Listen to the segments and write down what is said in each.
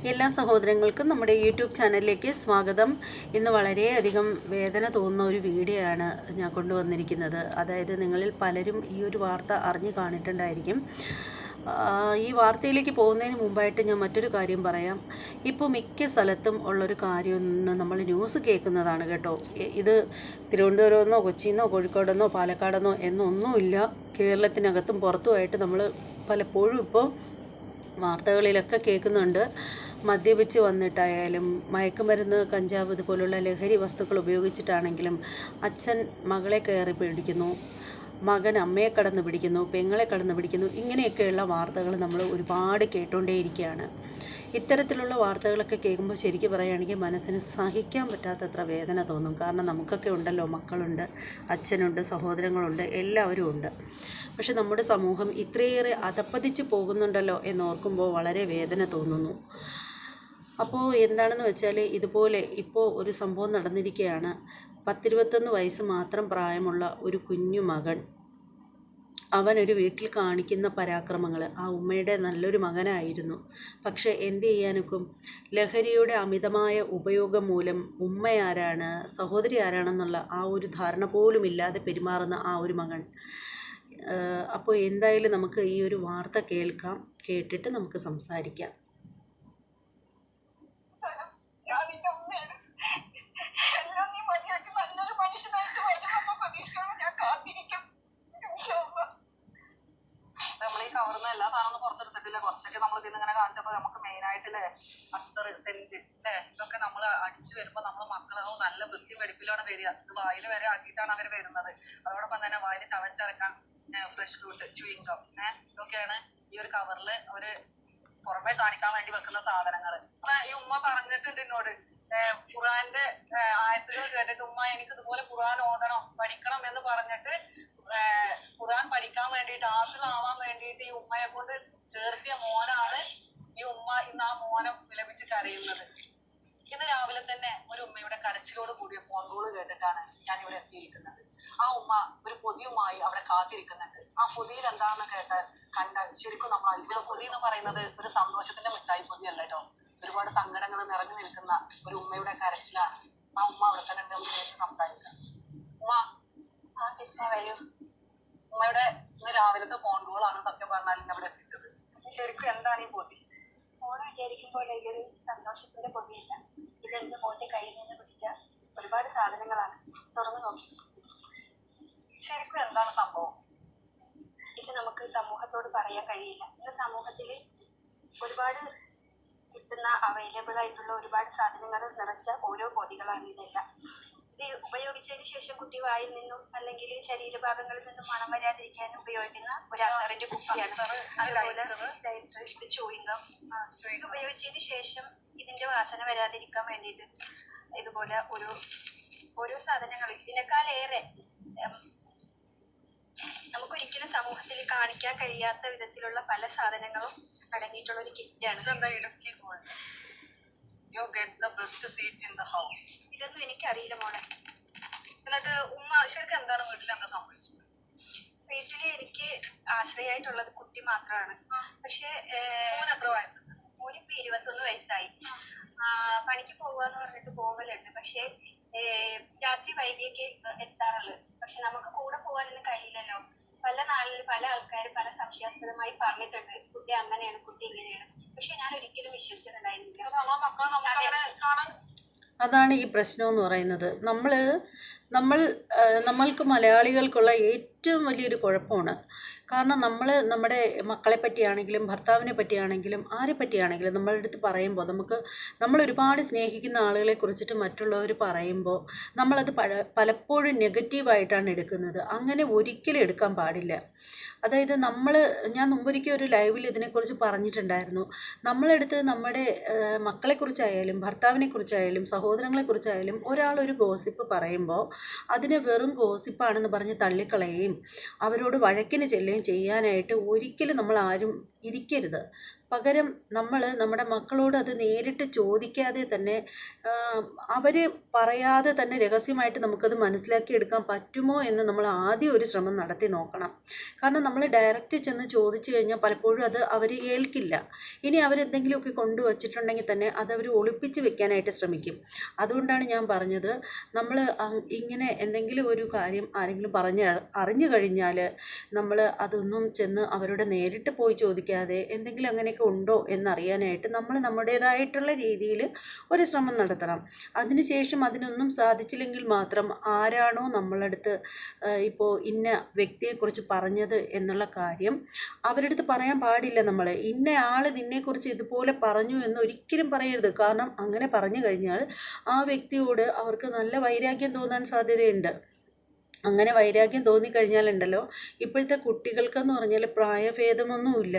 എല്ലാ സഹോദരങ്ങൾക്കും നമ്മുടെ യൂട്യൂബ് ചാനലിലേക്ക് സ്വാഗതം. ഇന്ന് വളരെയധികം വേദന തോന്നുന്ന ഒരു വീഡിയോ ആണ് ഞാൻ കൊണ്ടുവന്നിരിക്കുന്നത്. അതായത് നിങ്ങളിൽ പലരും ഈ ഒരു വാർത്ത അറിഞ്ഞു കാണിട്ടുണ്ടായിരിക്കും. ഈ വാർത്തയിലേക്ക് പോകുന്നതിന് മുമ്പായിട്ട് ഞാൻ മറ്റൊരു കാര്യം പറയാം. ഇപ്പോൾ മിക്ക സ്ഥലത്തും ഉള്ളൊരു കാര്യം നമ്മൾ ന്യൂസ് കേൾക്കുന്നതാണ് കേട്ടോ. ഇത് തിരുവനന്തപുരമെന്നോ കൊച്ചിയെന്നോ കോഴിക്കോടെന്നോ പാലക്കാടെന്നോ എന്നൊന്നുമില്ല. കേരളത്തിനകത്തും പുറത്തുമായിട്ട് നമ്മൾ പലപ്പോഴും ഇപ്പോൾ വാർത്തകളിലൊക്കെ കേൾക്കുന്നുണ്ട്. മദ്യപിച്ച് വന്നിട്ടായാലും മയക്കുമരുന്ന്, കഞ്ചാവ് ഇതുപോലുള്ള ലഹരി വസ്തുക്കൾ ഉപയോഗിച്ചിട്ടാണെങ്കിലും അച്ഛൻ മകളെ കയറി പിടിക്കുന്നു, മകൻ അമ്മയെ കടന്നു പിടിക്കുന്നു, പെങ്ങളെ കടന്നു പിടിക്കുന്നു. ഇങ്ങനെയൊക്കെയുള്ള വാർത്തകൾ നമ്മൾ ഒരുപാട് കേട്ടുകൊണ്ടേയിരിക്കുകയാണ്. ഇത്തരത്തിലുള്ള വാർത്തകളൊക്കെ കേൾക്കുമ്പോൾ ശരിക്കും പറയുകയാണെങ്കിൽ മനസ്സിന് സഹിക്കാൻ പറ്റാത്തത്ര വേദന തോന്നും. കാരണം നമുക്കൊക്കെ ഉണ്ടല്ലോ, മക്കളുണ്ട്, അച്ഛനുണ്ട്, സഹോദരങ്ങളുണ്ട്, എല്ലാവരും ഉണ്ട്. പക്ഷെ നമ്മുടെ സമൂഹം ഇത്രയേറെ അധപ്പതിച്ച് പോകുന്നുണ്ടല്ലോ എന്നോർക്കുമ്പോൾ വളരെ വേദന തോന്നുന്നു. അപ്പോൾ എന്താണെന്ന് വെച്ചാൽ, ഇതുപോലെ ഇപ്പോൾ ഒരു സംഭവം നടന്നിരിക്കുകയാണ്. 10-21 വയസ്സ് മാത്രം പ്രായമുള്ള ഒരു കുഞ്ഞു മകൻ, അവനൊരു വീട്ടിൽ കാണിക്കുന്ന പരാക്രമങ്ങൾ, ആ ഉമ്മയുടെ നല്ലൊരു മകനായിരുന്നു. പക്ഷേ എന്ത് ചെയ്യാനൊക്കും, ലഹരിയുടെ അമിതമായ ഉപയോഗം മൂലം ഉമ്മയാരാണ്, സഹോദരി ആരാണെന്നുള്ള ആ ഒരു ധാരണ പോലും ഇല്ലാതെ പെരുമാറുന്ന ആ ഒരു മകൻ. അപ്പോൾ എന്തായാലും നമുക്ക് ഈ ഒരു വാർത്ത കേൾക്കാം, കേട്ടിട്ട് നമുക്ക് സംസാരിക്കാം. നമ്മൾ ഈ കവർന്ന് എല്ലാ സാധനവും പുറത്തെടുത്തിട്ടില്ല. കുറച്ചൊക്കെ നമ്മൾ ഇതിന് ഇങ്ങനെ കാണിച്ചപ്പോൾ നമുക്ക് മെയിനായിട്ടില്ലേ അത്തർ, സെന്റ് ഇതൊക്കെ നമ്മൾ അടിച്ചു വരുമ്പോൾ നമ്മൾ മക്കളോ നല്ല വൃത്തി വെടിപ്പിലാണ് വരിക. ഇത് വായിൽ വരെ ആക്കിയിട്ടാണ് അവർ വരുന്നത്. അതോടൊപ്പം തന്നെ വായിൽ ചവച്ചരക്കാൻ ഫ്രഷ് ഫ്രൂട്ട്, ചൂയിങ് ഗം ഇതൊക്കെയാണ് ഈ ഒരു കവറിൽ അവര് പുറമെ കാണിക്കാൻ വേണ്ടി വെക്കുന്ന സാധനങ്ങൾ. ഈ ഉമ്മ പറഞ്ഞിട്ടുണ്ട് എന്നോട്, ഖുറാന്റെ ആയത്തുകൾ കേട്ടിട്ട് ഉമ്മ എനിക്ക് ഇതുപോലെ ഖുറാൻ ഓതണം, പഠിക്കണം എന്ന് പറഞ്ഞിട്ട് ഖുറാൻ പഠിക്കാൻ വേണ്ടിയിട്ട്, ഹാഫിളാവാൻ വേണ്ടിയിട്ട് ഈ ഉമ്മയെ കൊണ്ട് ചേർത്തിയ മോനാണ് ഈ ഉമ്മ. ഇന്ന് ആ മോനെ വിലപിച്ച് കരയുന്നത്. ഇന്ന് രാവിലെ തന്നെ ഒരു ഉമ്മയുടെ കരച്ചിലോട് കൂടിയ ഫോൺ കോൾ കേട്ടിട്ടാണ് ഞാൻ ഇവിടെ എത്തിയിരിക്കുന്നത്. ആ ഉമ്മ ഒരു പൊതിയുമായി അവിടെ കാത്തിരിക്കുന്നുണ്ട്. ആ പൊതിയിൽ എന്താണെന്ന് കണ്ടാൽ ശരിക്കും നമ്മൾ അത്ഭുതം. പൊതി എന്ന് പറയുന്നത് ഒരു സന്തോഷത്തിന്റെ മിഠായി പൊതിയല്ല കേട്ടോ. ഒരുപാട് സങ്കടങ്ങൾ നിറഞ്ഞു നിൽക്കുന്ന ഒരു ഉമ്മയുടെ കരച്ചിലാണ്. ആ ഉമ്മ അവിടെ തന്നെ നമുക്ക് സംസാരിക്കാം. ഉമ്മ വരൂ. ഉമ്മയുടെ ഇന്ന് രാവിലത്തെ ഫോൺ കോളാണ് സത്യം പറഞ്ഞാൽ എന്നെ അവിടെ എത്തിച്ചത്. ശരിക്കും എന്താണ് ഈ പൊതി? ഓണം വിചാരിക്കുമ്പോൾ ഇതൊരു സന്തോഷത്തിന്റെ പൊതിയല്ല. ഇതെന്റെ മോന്റെ കയ്യിൽ നിന്ന് പിടിച്ച ഒരുപാട് സാധനങ്ങളാണ്. തുറന്നു നോക്കി. ശരിക്കും എന്താണ് സംഭവം? ഇത് നമുക്ക് സമൂഹത്തോട് പറയാൻ കഴിയില്ല. ഇന്ന് സമൂഹത്തിൽ ഒരുപാട് കിട്ടുന്ന അവൈലബിൾ ആയിട്ടുള്ള ഒരുപാട് സാധനങ്ങൾ നിറച്ച ഓരോ പൊതികളാണ് ഇതെല്ലാം. ഇത് ഉപയോഗിച്ചതിന് ശേഷം കുട്ടി വായിൽ നിന്നും അല്ലെങ്കിൽ ശരീരഭാഗങ്ങളിൽ നിന്നും മണം വരാതിരിക്കാൻ ഉപയോഗിക്കുന്ന ഒരു അത്തറിന്റെ കുപ്പിയാണ്. അതുപോലെ ചൂയിങ്കം. ഇത് ഉപയോഗിച്ചതിന് ശേഷം ഇതിന്റെ വാസന വരാതിരിക്കാൻ വേണ്ടിയിട്ട് ഇതുപോലെ ഓരോ സാധനങ്ങൾ ഇതിനേക്കാളേറെ നമുക്കൊരിക്കലും സമൂഹത്തിൽ കാണിക്കാൻ കഴിയാത്ത വിധത്തിലുള്ള പല സാധനങ്ങളും അടങ്ങിയിട്ടുള്ള ഒരു കിറ്റാണ്. You get the best seat in the house. ഇതൊന്നും എനിക്കറിയില്ല മോളെ. എന്നിട്ട് ഉമ്മ ശരിക്കും എന്താണ് വീട്ടിൽ എന്താ സംഭവിച്ചത്? വീട്ടില് എനിക്ക് ആശ്രയമായിട്ടുള്ളത് കുട്ടി മാത്രമാണ്. പക്ഷെ എത്ര വയസ്സുണ്ട്? മോനിപ്പോ 21 വയസ്സായി. പണിക്ക് പോവാന്ന് പറഞ്ഞിട്ട് പോകലുണ്ട്. പക്ഷെ രാത്രി വൈകിയൊക്കെ എത്താറുള്ളത്. പക്ഷെ നമുക്ക് കൂടെ പോകാനൊന്നും കഴിയില്ലല്ലോ. പല നാളിൽ പല ആൾക്കാർ പല സംശയാസ്പദമായി പറഞ്ഞിട്ടുണ്ട്, കുട്ടി അങ്ങനെയാണ്, കുട്ടി ഇങ്ങനെയാണ്. പക്ഷെ ഞാൻ ഒരിക്കലും വിശ്വസിച്ചിട്ടുണ്ടായിരുന്നില്ല. അതാണ് ഈ പ്രശ്നം എന്ന് പറയുന്നത്. നമ്മൾക്ക് മലയാളികൾക്കുള്ള ഏറ്റവും വലിയൊരു കുഴപ്പമാണ്. കാരണം നമ്മുടെ മക്കളെ പറ്റിയാണെങ്കിലും ഭർത്താവിനെ പറ്റിയാണെങ്കിലും ആരെ പറ്റിയാണെങ്കിലും നമ്മളുടെ അടുത്ത് പറയുമ്പോൾ നമ്മൾ ഒരുപാട് സ്നേഹിക്കുന്ന ആളുകളെ കുറിച്ചിട്ട് മറ്റുള്ളവർ പറയുമ്പോൾ നമ്മളത് പലപ്പോഴും നെഗറ്റീവായിട്ടാണ് എടുക്കുന്നത്. അങ്ങനെ ഒരിക്കലും എടുക്കാൻ പാടില്ല. അതായത് ഞാൻ മുമ്പൊരിക്കൽ ഒരു ലൈവിൽ ഇതിനെക്കുറിച്ച് പറഞ്ഞിട്ടുണ്ടായിരുന്നു. നമ്മളെടുത്ത് നമ്മുടെ മക്കളെക്കുറിച്ചായാലും ഭർത്താവിനെക്കുറിച്ചായാലും സഹോദരങ്ങളെക്കുറിച്ചായാലും ഒരാളൊരു ഗോസിപ്പ് പറയുമ്പോൾ അതിനെ വെറും ഗോസിപ്പാണെന്ന് പറഞ്ഞ് തള്ളിക്കളയുകയും അവരോട് വഴക്കിന് ചെല്ലുകയും ചെയ്യാനായിട്ട് ഒരിക്കലും നമ്മൾ ആരും ഇരിക്കരുത്. പകരം നമ്മൾ നമ്മുടെ മക്കളോട് അത് നേരിട്ട് ചോദിക്കാതെ തന്നെ അവർ പറയാതെ തന്നെ രഹസ്യമായിട്ട് നമുക്കത് മനസ്സിലാക്കിയെടുക്കാൻ പറ്റുമോ എന്ന് നമ്മൾ ആദ്യം ഒരു ശ്രമം നടത്തി നോക്കണം. കാരണം നമ്മൾ ഡയറക്റ്റ് ചെന്ന് ചോദിച്ചു കഴിഞ്ഞാൽ പലപ്പോഴും അത് അവർ ഏൽക്കില്ല. ഇനി അവരെന്തെങ്കിലുമൊക്കെ കൊണ്ടുവച്ചിട്ടുണ്ടെങ്കിൽ തന്നെ അതവർ ഒളിപ്പിച്ച് വെക്കാനായിട്ട് ശ്രമിക്കും. അതുകൊണ്ടാണ് ഞാൻ പറഞ്ഞത്, നമ്മൾ ഇങ്ങനെ എന്തെങ്കിലും ഒരു കാര്യം ആരെങ്കിലും അറിഞ്ഞു കഴിഞ്ഞാൽ നമ്മൾ അതൊന്നും ചെന്ന് അവരോട് നേരിട്ട് പോയി ചോദിക്കാതെ എന്തെങ്കിലും അങ്ങനെയൊക്കെ ഉണ്ടോ എന്നറിയാനായിട്ട് നമ്മൾ നമ്മുടേതായിട്ടുള്ള രീതിയിൽ ഒരു ശ്രമം നടത്തണം. അതിനുശേഷം അതിനൊന്നും സാധിച്ചില്ലെങ്കിൽ മാത്രം ആരാണോ നമ്മളടുത്ത് ഇപ്പോൾ ഇന്ന വ്യക്തിയെക്കുറിച്ച് പറഞ്ഞത് എന്നുള്ള കാര്യം അവരുടെ അടുത്ത് പറയാൻ പാടില്ല. നമ്മൾ ഇന്ന ആൾ നിന്നെക്കുറിച്ച് ഇതുപോലെ പറഞ്ഞു എന്ന് ഒരിക്കലും പറയരുത്. കാരണം അങ്ങനെ പറഞ്ഞു കഴിഞ്ഞാൽ ആ വ്യക്തിയോട് അവർക്ക് നല്ല വൈരാഗ്യം തോന്നാൻ സാധ്യതയുണ്ട്. അങ്ങനെ വൈരാഗ്യം തോന്നിക്കഴിഞ്ഞാലുണ്ടല്ലോ, ഇപ്പോഴത്തെ കുട്ടികൾക്കെന്ന് പറഞ്ഞാൽ പ്രായഭേദമൊന്നുമില്ല.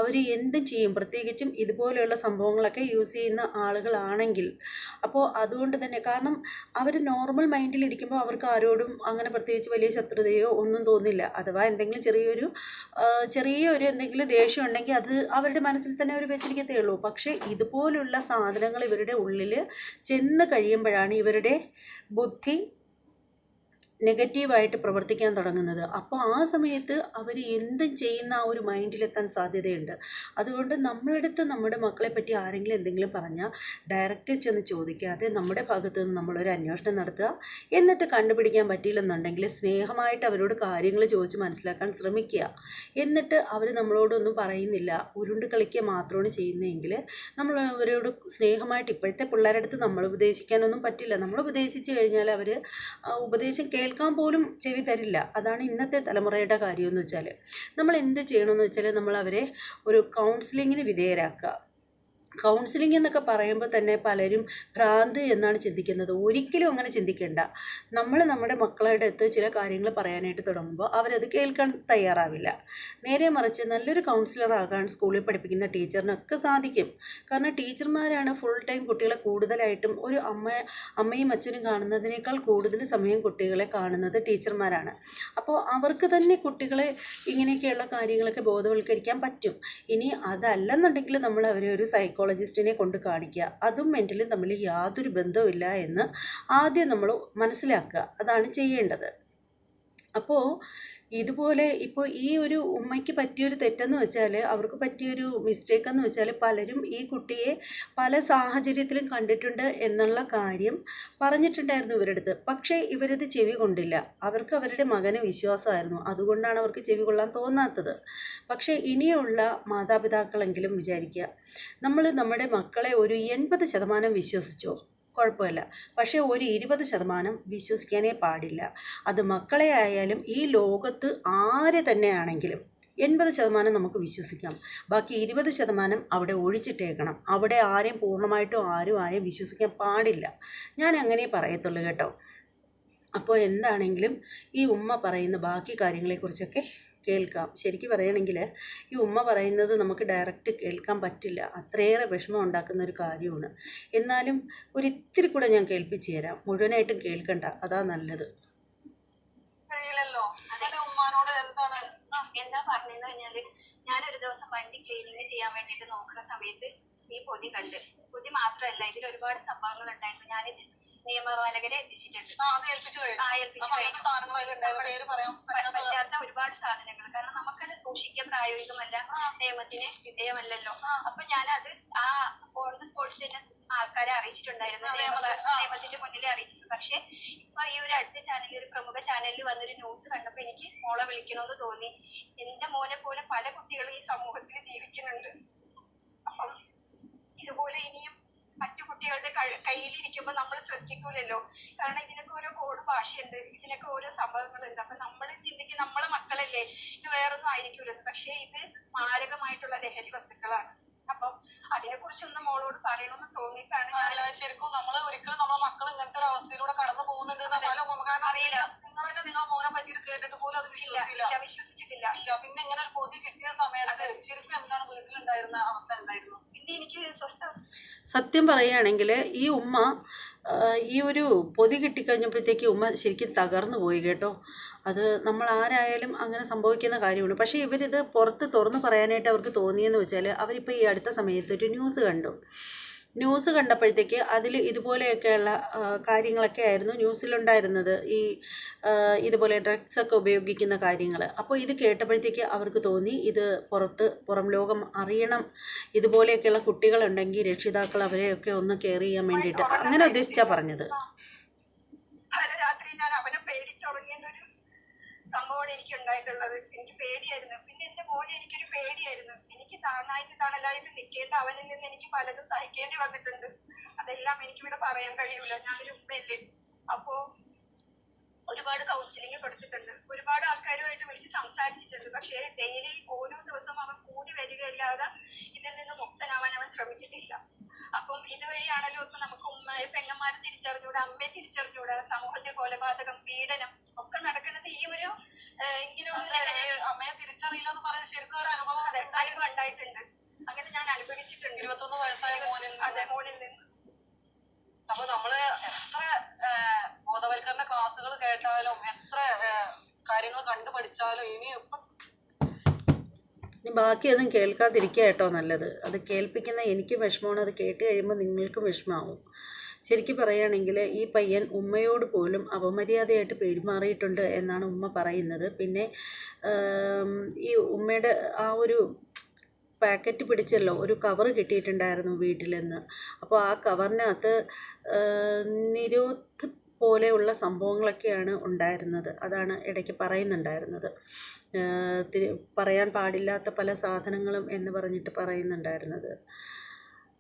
അവർ എന്തും ചെയ്യും, പ്രത്യേകിച്ചും ഇതുപോലെയുള്ള സംഭവങ്ങളൊക്കെ യൂസ് ചെയ്യുന്ന ആളുകളാണെങ്കിൽ. അപ്പോൾ അതുകൊണ്ട് തന്നെ, കാരണം അവർ നോർമൽ മൈൻഡിലിരിക്കുമ്പോൾ അവർക്ക് ആരോടും അങ്ങനെ പ്രത്യേകിച്ച് വലിയ ശത്രുതയോ ഒന്നും തോന്നില്ല. അഥവാ എന്തെങ്കിലും ചെറിയൊരു എന്തെങ്കിലും ദേഷ്യം ഉണ്ടെങ്കിൽ അത് അവരുടെ മനസ്സിൽ തന്നെ അവർ വെച്ചിരിക്കത്തേ ഉള്ളൂ. പക്ഷേ ഇതുപോലുള്ള സാധനങ്ങൾ ഇവരുടെ ഉള്ളിൽ ചെന്ന് കഴിയുമ്പോഴാണ് ഇവരുടെ ബുദ്ധി നെഗറ്റീവായിട്ട് പ്രവർത്തിക്കാൻ തുടങ്ങുന്നത്. അപ്പോൾ ആ സമയത്ത് അവർ എന്തും ചെയ്യുന്ന ആ ഒരു മൈൻഡിലെത്താൻ സാധ്യതയുണ്ട്. അതുകൊണ്ട് നമ്മളടുത്ത് നമ്മുടെ മക്കളെ പറ്റി ആരെങ്കിലും എന്തെങ്കിലും പറഞ്ഞാൽ ഡയറക്റ്റ് ചെന്ന് ചോദിക്കാതെ നമ്മുടെ ഭാഗത്തു നിന്ന് നമ്മളൊരു അന്വേഷണം നടത്തുക. എന്നിട്ട് കണ്ടുപിടിക്കാൻ പറ്റിയില്ലെന്നുണ്ടെങ്കിൽ സ്നേഹമായിട്ട് അവരോട് കാര്യങ്ങൾ ചോദിച്ച് മനസ്സിലാക്കാൻ ശ്രമിക്കുക. എന്നിട്ട് അവർ നമ്മളോടൊന്നും പറയുന്നില്ല, ഉരുണ്ട് കളിക്കുക മാത്രമാണ് ചെയ്യുന്നതെങ്കിൽ നമ്മൾ അവരോട് സ്നേഹമായിട്ട്, ഇപ്പോഴത്തെ പിള്ളേരുടെ അടുത്ത് നമ്മൾ ഉപദേശിക്കാനൊന്നും പറ്റില്ല. നമ്മൾ ഉപദേശിച്ച് കഴിഞ്ഞാൽ അവർ ഉപദേശം കേൾക്കാൻ പോലും ചെവി തരില്ല. അതാണ് ഇന്നത്തെ തലമുറയുടെ കാര്യമെന്ന് വെച്ചാൽ. നമ്മൾ എന്ത് ചെയ്യണമെന്ന് വെച്ചാൽ നമ്മൾ അവരെ ഒരു കൗൺസിലിങ്ങിന് വിധേയരാക്കുക. കൗൺസിലിംഗ് എന്നൊക്കെ പറയുമ്പോൾ തന്നെ പലരും ഭ്രാന്ത് എന്നാണ് ചിന്തിക്കുന്നത്. ഒരിക്കലും അങ്ങനെ ചിന്തിക്കേണ്ട. നമ്മൾ നമ്മുടെ മക്കളുടെ അടുത്ത് ചില കാര്യങ്ങൾ പറയാനായിട്ട് തുടങ്ങുമ്പോൾ അവരത് കേൾക്കാൻ തയ്യാറാവില്ല. നേരെ മറിച്ച് നല്ലൊരു കൗൺസിലറാകാൻ സ്കൂളിൽ പഠിപ്പിക്കുന്ന ടീച്ചറിനൊക്കെ സാധിക്കും. കാരണം ടീച്ചർമാരാണ് ഫുൾ ടൈം കുട്ടികളെ കൂടുതലായിട്ടും, ഒരു അമ്മയും അച്ഛനും കാണുന്നതിനേക്കാൾ കൂടുതൽ സമയം കുട്ടികളെ കാണുന്നത് ടീച്ചർമാരാണ്. അപ്പോൾ അവർക്ക് തന്നെ കുട്ടികളെ ഇങ്ങനെയൊക്കെയുള്ള കാര്യങ്ങളൊക്കെ ബോധവൽക്കരിക്കാൻ പറ്റും. ഇനി അതല്ലെന്നുണ്ടെങ്കിൽ നമ്മൾ അവരെ ഒരു സൈക്കോളജിസ്റ്റിനെ കൊണ്ട് കാണിക്കുക. അതും മെൻ്റലും തമ്മിൽ യാതൊരു ബന്ധവുമില്ല എന്ന് ആദ്യം നമ്മൾ മനസ്സിലാക്കുക. അതാണ് ചെയ്യേണ്ടത്. അപ്പോൾ ഇതുപോലെ ഇപ്പോൾ ഈ ഒരു ഉമ്മയ്ക്ക് പറ്റിയൊരു തെറ്റെന്ന് വെച്ചാൽ, അവർക്ക് പറ്റിയൊരു മിസ്റ്റേക്കെന്ന് വെച്ചാൽ, പലരും ഈ കുട്ടിയെ പല സാഹചര്യത്തിലും കണ്ടിട്ടുണ്ട് എന്നുള്ള കാര്യം പറഞ്ഞിട്ടുണ്ടായിരുന്നു ഇവരുടെ അടുത്ത്. പക്ഷേ ഇവരത് ചെവി കൊണ്ടില്ല. അവർക്ക് അവരുടെ മകന് വിശ്വാസമായിരുന്നു. അതുകൊണ്ടാണ് അവർക്ക് ചെവി കൊള്ളാൻ തോന്നാത്തത്. പക്ഷേ ഇനിയുള്ള മാതാപിതാക്കളെങ്കിലും വിചാരിക്കുക, നമ്മൾ നമ്മുടെ മക്കളെ ഒരു 80% വിശ്വസിച്ചോ കുഴപ്പമില്ല. പക്ഷേ ഒരു 20% വിശ്വസിക്കാനേ പാടില്ല. അത് മക്കളെ ആയാലും ഈ ലോകത്ത് ആരെ തന്നെയാണെങ്കിലും 80% നമുക്ക് വിശ്വസിക്കാം. ബാക്കി 20% അവിടെ ഒഴിച്ചിട്ടേക്കണം. അവിടെ ആരെയും പൂർണ്ണമായിട്ടും ആരെയും വിശ്വസിക്കാൻ പാടില്ല. ഞാൻ അങ്ങനെ പറയത്തുള്ളൂ കേട്ടോ. അപ്പോൾ എന്താണെങ്കിലും ഈ ഉമ്മ പറയുന്ന ബാക്കി കാര്യങ്ങളെക്കുറിച്ചൊക്കെ കേൾക്കാം. ശരിക്കും പറയുകയാണെങ്കിൽ ഈ ഉമ്മ പറയുന്നത് നമുക്ക് ഡയറക്റ്റ് കേൾക്കാൻ പറ്റില്ല. അത്രയേറെ വിഷമം ഉണ്ടാക്കുന്ന ഒരു കാര്യമാണ്. എന്നാലും ഒരിത്തിരി കൂടെ ഞാൻ കേൾപ്പിച്ചു തരാം. മുഴുവനായിട്ടും കേൾക്കണ്ട, അതാ നല്ലത്. കഴിയില്ലല്ലോ. അതിന്റെ ഉമ്മാനോട് എന്താണ് എന്താ പറഞ്ഞെന്ന് കഴിഞ്ഞാല്, ഞാനൊരു ദിവസം വണ്ടി ക്ലീനിങ് ചെയ്യാൻ വേണ്ടിയിട്ട് നോക്കുന്ന സമയത്ത് ഈ പൊതി കണ്ട്. പൊതി മാത്രമല്ല, ഇതിൽ ഒരുപാട് സംഭവങ്ങൾ ഉണ്ടായിരുന്നു. ഞാനിത് നിയമപാലകരെ എത്തിച്ചിട്ടുണ്ട്. പറ്റാത്ത ഒരുപാട് സാധനങ്ങൾ. കാരണം നമുക്കത് സൂക്ഷിക്കാൻ പ്രായോഗികമല്ല, നിയമത്തിന് വിധേയമല്ലല്ലോ. അപ്പൊ ഞാനത് ആ ഓൺ ദ സ്പോട്ടിൽ തന്നെ ആൾക്കാരെ അറിയിച്ചിട്ടുണ്ടായിരുന്നു, നിയമത്തിന്റെ മുന്നിൽ അറിയിച്ചിട്ടുണ്ട്. പക്ഷെ ഇപ്പൊ ഈ ഒരു അടുത്ത ചാനലിൽ, ഒരു പ്രമുഖ ചാനലിൽ വന്നൊരു ന്യൂസ് കണ്ടപ്പോ എനിക്ക് മോളെ വിളിക്കണമെന്ന് തോന്നി. എന്റെ മോനെ പോലെ പല കുട്ടികളും ഈ സമൂഹത്തിൽ ജീവിക്കുന്നുണ്ട്. അപ്പം ഇതുപോലെ ഇനിയും മറ്റു കുട്ടികളുടെ കയ്യിലിരിക്കുമ്പോൾ നമ്മൾ ശ്രദ്ധിക്കൂലല്ലോ. കാരണം ഇതിനൊക്കെ ഓരോ കോഡ് ഭാഷയുണ്ട്, ഇതിനൊക്കെ ഓരോ സംഭവങ്ങളുണ്ട്. അപ്പൊ നമ്മൾ ചിന്തിക്കും നമ്മളെ മക്കളല്ലേ, ഇത് വേറൊന്നും ആയിരിക്കൂലെന്ന്. പക്ഷെ ഇത് മാരകമായിട്ടുള്ള ലഹരി വസ്തുക്കളാണ്. അപ്പം അതിനെ കുറിച്ചൊന്നും മോളോട് പറയണമെന്ന് തോന്നിയിട്ടാണ്. ശരിക്കും നമ്മള് ഒരിക്കലും നമ്മളെ മക്കൾ ഇങ്ങനത്തെ ഒരു അവസ്ഥയിലൂടെ കടന്നു പോകുന്നുണ്ട് അറിയില്ല. നിങ്ങളെ മോനെ പറ്റിയിട്ട് കേട്ടിട്ട് പോലും അത് വിശ്വസിച്ചിട്ടില്ല. പിന്നെ ഇങ്ങനെ ഒരു പൊതി കിട്ടിയ സമയത്ത് ശരിക്കും എന്താണ് വീട്ടിലുണ്ടായിരുന്ന അവസ്ഥ എന്തായിരുന്നു? പിന്നെ എനിക്ക് സത്യം പറയുകയാണെങ്കിൽ ഈ ഉമ്മ ഈ ഒരു പൊതി കിട്ടിക്കഴിഞ്ഞപ്പോഴത്തേക്ക് ഉമ്മ ശരിക്കും തകർന്നു പോയി കേട്ടോ. അത് നമ്മൾ ആരായാലും അങ്ങനെ സംഭവിക്കുന്ന കാര്യമാണ്. പക്ഷേ ഇവരിത് പുറത്ത് തുറന്നു പറയാനായിട്ട് അവർക്ക് തോന്നിയെന്ന് വെച്ചാൽ, അവരിപ്പോൾ ഈ അടുത്ത സമയത്ത് ഒരു ന്യൂസ് കണ്ടപ്പോഴത്തേക്ക് അതിൽ ഇതുപോലെയൊക്കെയുള്ള കാര്യങ്ങളൊക്കെ ആയിരുന്നു ന്യൂസിലുണ്ടായിരുന്നത്. ഇതുപോലെ ഡ്രഗ്സൊക്കെ ഉപയോഗിക്കുന്ന കാര്യങ്ങൾ. അപ്പോൾ ഇത് കേട്ടപ്പോഴത്തേക്ക് അവർക്ക് തോന്നി ഇത് പുറം ലോകം അറിയണം, ഇതുപോലെയൊക്കെയുള്ള കുട്ടികളുണ്ടെങ്കിൽ രക്ഷിതാക്കൾ അവരെയൊക്കെ ഒന്ന് കെയർ ചെയ്യാൻ വേണ്ടിയിട്ട്, അങ്ങനെ ഉദ്ദേശിച്ചാണ് പറഞ്ഞത്. പല രാത്രി ഞാൻ അവനെ പേടിച്ചുറങ്ങിയൊരു സംഭവമാണ് എനിക്ക് ഉണ്ടായിട്ടുള്ളത്. എനിക്ക് പേടിയായിരുന്നു. പിന്നെ എന്റെ മോനെ എനിക്കൊരു പേടിയായിരുന്നു. എനിക്ക് താങ്ങായിട്ട് തണലായിട്ട് നിൽക്കേണ്ട അവനിൽ നിന്ന് എനിക്ക് പലതും സഹിക്കേണ്ടി വന്നിട്ടുണ്ട്. അതെല്ലാം എനിക്കിവിടെ പറയാൻ കഴിയൂല. ഞാനൊരു ഉമ്മയല്ലേ. അപ്പോ ഒരുപാട് കൗൺസിലിംഗ് കൊടുത്തിട്ടുണ്ട്, ഒരുപാട് ആൾക്കാരുമായിട്ട് വിളിച്ച് സംസാരിച്ചിട്ടുണ്ട്. പക്ഷേ ഡെയിലി ഓരോ ദിവസം അവൻ കൂടി വരികയല്ലാതെ ഇതിൽ നിന്ന് മുക്തനാവാൻ അവൻ ശ്രമിച്ചിട്ടില്ല. അപ്പം ഇതുവഴിയാണല്ലോ ഇപ്പൊ നമുക്ക് ഉമ്മയെ പെങ്ങന്മാരെ തിരിച്ചറിഞ്ഞൂടാ, അമ്മയെ തിരിച്ചറിഞ്ഞൂടാ, സമൂഹത്തെ കൊലപാതകം, പീഡനം ഒക്കെ നടക്കുന്നത് ഈ ഒരു ഇങ്ങനെയുള്ള അമ്മയെ തിരിച്ചറിയില്ല എന്ന് പറയുന്നത് ശരിക്കും ഒരു അനുഭവം ഉണ്ടായിട്ടുണ്ട്. അങ്ങനെ ഞാൻ അനുഭവിച്ചിട്ടുണ്ട്. 21 വയസ്സായ മോനിൽ നിന്ന്. അപ്പൊ നമ്മള് എത്ര ബോധവൽക്കരണ ക്ലാസ്സുകൾ കേട്ടാലും എത്ര കാര്യങ്ങൾ കണ്ടുപഠിച്ചാലും ഇനി ബാക്കിയൊന്നും കേൾക്കാതിരിക്കുക കേട്ടോ നല്ലത്. അത് കേൾപ്പിക്കുന്ന എനിക്ക് വിഷമമാണ്, അത് കേട്ട് കഴിയുമ്പോൾ നിങ്ങൾക്കും വിഷമാവും. ശരിക്കും പറയുകയാണെങ്കിൽ ഈ പയ്യൻ ഉമ്മയോട് പോലും അപമര്യാദയായിട്ട് പെരുമാറിയിട്ടുണ്ട് എന്നാണ് ഉമ്മ പറയുന്നത്. പിന്നെ ഈ ഉമ്മയുടെ ആ ഒരു പാക്കറ്റ് പിടിച്ചല്ലോ, ഒരു കവർ കിട്ടിയിട്ടുണ്ടായിരുന്നു വീട്ടിൽ നിന്ന്. അപ്പോൾ ആ കവറിനകത്ത് നിരോധ പോലെയുള്ള സംഭവങ്ങളൊക്കെയാണ് ഉണ്ടായിരുന്നത്. അതാണ് ഇടയ്ക്ക് പറയുന്നുണ്ടായിരുന്നത്. പറയാൻ പാടില്ലാത്ത പല സാധനങ്ങളും എന്ന് പറഞ്ഞിട്ട് പറയുന്നുണ്ടായിരുന്നത്.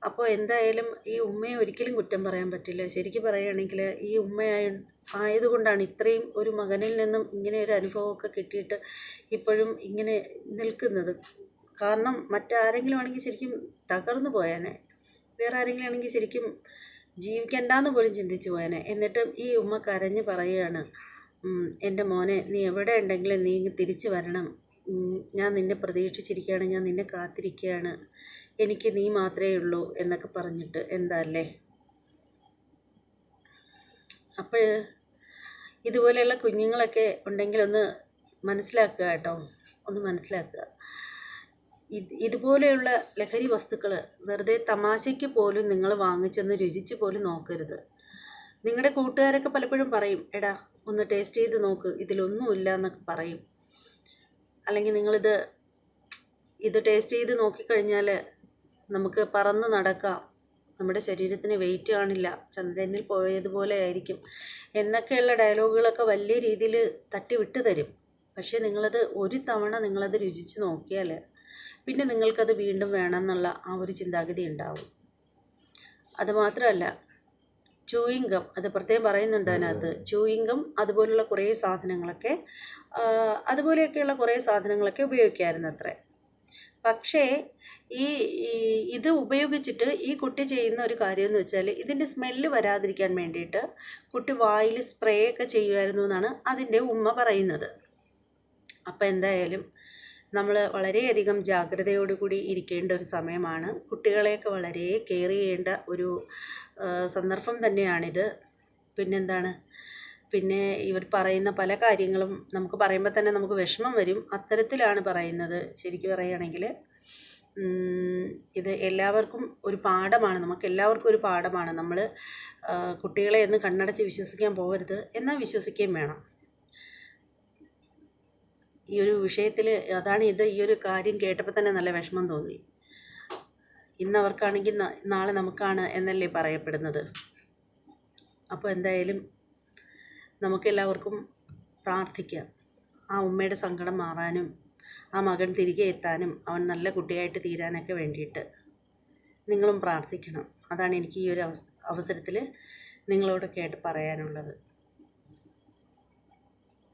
അപ്പോൾ എന്തായാലും ഈ ഉമ്മയെ ഒരിക്കലും കുറ്റം പറയാൻ പറ്റില്ല. ശരിക്കും പറയുകയാണെങ്കിൽ ഈ ആയതുകൊണ്ടാണ് ഇത്രയും ഒരു മകനിൽ നിന്നും ഇങ്ങനെ ഒരു അനുഭവമൊക്കെ കിട്ടിയിട്ട് ഇപ്പോഴും ഇങ്ങനെ നിൽക്കുന്നത്. കാരണം മറ്റാരെങ്കിലും ആണെങ്കിൽ ശരിക്കും തകർന്നു പോയാനെ, വേറെ ആരെങ്കിലും ആണെങ്കിൽ ശരിക്കും ജീവിക്കണ്ടെന്ന് പോലും ചിന്തിച്ചു പോയാനെ. എന്നിട്ടും ഈ ഉമ്മ കരഞ്ഞ് പറയുകയാണ്, എൻ്റെ മോനെ, നീ എവിടെ ഉണ്ടെങ്കിലും നീ തിരിച്ചു വരണം, ഞാൻ നിന്നെ പ്രതീക്ഷിച്ചിരിക്കുകയാണ്, ഞാൻ നിന്നെ കാത്തിരിക്കുകയാണ്, എനിക്ക് നീ മാത്രമേ ഉള്ളൂ എന്നൊക്കെ പറഞ്ഞിട്ട്. എന്താ അല്ലേ? അപ്പോൾ ഇതുപോലെയുള്ള കുഞ്ഞുങ്ങളൊക്കെ ഉണ്ടെങ്കിൽ ഒന്ന് മനസ്സിലാക്കുക കേട്ടോ, ഒന്ന് മനസ്സിലാക്കുക. ഇതുപോലെയുള്ള ലഹരി വസ്തുക്കൾ വെറുതെ തമാശയ്ക്ക് പോലും നിങ്ങൾ വാങ്ങിച്ചെന്ന് രുചിച്ച് പോലും നോക്കരുത്. നിങ്ങളുടെ കൂട്ടുകാരൊക്കെ പലപ്പോഴും പറയും, എടാ ഒന്ന് ടേസ്റ്റ് ചെയ്ത് നോക്ക്, ഇതിലൊന്നുമില്ല എന്നൊക്കെ പറയും. അല്ലെങ്കിൽ ഇത് ടേസ്റ്റ് ചെയ്ത് നോക്കിക്കഴിഞ്ഞാൽ നമുക്ക് പറന്ന് നടക്കാം, നമ്മുടെ ശരീരത്തിന് വെയിറ്റ് കാണില്ല, ചന്ദ്രനിൽ പോയതുപോലെ ആയിരിക്കും എന്നൊക്കെയുള്ള ഡയലോഗുകളൊക്കെ വലിയ രീതിയിൽ തട്ടിവിട്ട് തരും. പക്ഷേ ഒരു തവണ നിങ്ങളത് രുചിച്ച് നോക്കിയാൽ പിന്നെ നിങ്ങൾക്കത് വീണ്ടും വേണമെന്നുള്ള ആ ഒരു ചിന്താഗതി ഉണ്ടാവും. അതുമാത്രമല്ല, ചൂയിങ്കം, അത് പ്രത്യേകം പറയുന്നുണ്ട് അതിനകത്ത്. ചൂയിങ്കം അതുപോലെയുള്ള കുറേ സാധനങ്ങളൊക്കെ അതുപോലെയൊക്കെയുള്ള കുറേ സാധനങ്ങളൊക്കെ ഉപയോഗിക്കാമായിരുന്നു അത്രേ. പക്ഷേ ഇത് ഉപയോഗിച്ചിട്ട് ഈ കുട്ടി ചെയ്യുന്ന ഒരു കാര്യം എന്ന് വെച്ചാൽ, ഇതിൻ്റെ സ്മെല്ല് വരാതിരിക്കാൻ വേണ്ടിയിട്ട് കുട്ടി വായിൽ സ്പ്രേ ഒക്കെ ചെയ്യുമായിരുന്നു എന്നാണ് അതിൻ്റെ ഉമ്മ പറയുന്നത്. അപ്പോൾ എന്തായാലും നമ്മൾ വളരെയധികം ജാഗ്രതയോടുകൂടി ഇരിക്കേണ്ട ഒരു സമയമാണ്. കുട്ടികളെയൊക്കെ വളരെ കെയർ ചെയ്യേണ്ട ഒരു സന്ദർഭം തന്നെയാണിത്. പിന്നെന്താണ്, പിന്നെ ഇവർ പറയുന്ന പല കാര്യങ്ങളും നമുക്ക് പറയുമ്പോൾ തന്നെ നമുക്ക് വിഷമം വരും. അത്തരത്തിലാണ് പറയുന്നത്. ശരിക്കും പറയുകയാണെങ്കിൽ ഇത് എല്ലാവർക്കും ഒരു പാഠമാണ്, നമുക്കെല്ലാവർക്കും ഒരു പാഠമാണ്. നമ്മൾ കുട്ടികളെ ഒന്ന് കണ്ണടച്ച് വിശ്വസിക്കാൻ പോകരുത്, എന്നാൽ വിശ്വസിക്കുകയും വേണം. ഈ ഒരു വിഷയത്തിൽ ഈ ഒരു കാര്യം കേട്ടപ്പോൾ തന്നെ നല്ല വിഷമം തോന്നി. ഇന്നവർക്കാണെങ്കിൽ നാളെ നമുക്കാണ് എന്നല്ലേ പറയപ്പെടുന്നത്. അപ്പോൾ എന്തായാലും നമുക്കെല്ലാവർക്കും പ്രാർത്ഥിക്കാം, ആ ഉമ്മയുടെ സങ്കടം മാറാനും ആ മകൻ തിരികെ എത്താനും അവൻ നല്ല കുട്ടിയായിട്ട് തീരാനൊക്കെ വേണ്ടിയിട്ട് നിങ്ങളും പ്രാർത്ഥിക്കണം. അതാണ് എനിക്ക് ഈ ഒരു അവസരത്തിൽ നിങ്ങളോട് പറയാനുള്ളത്.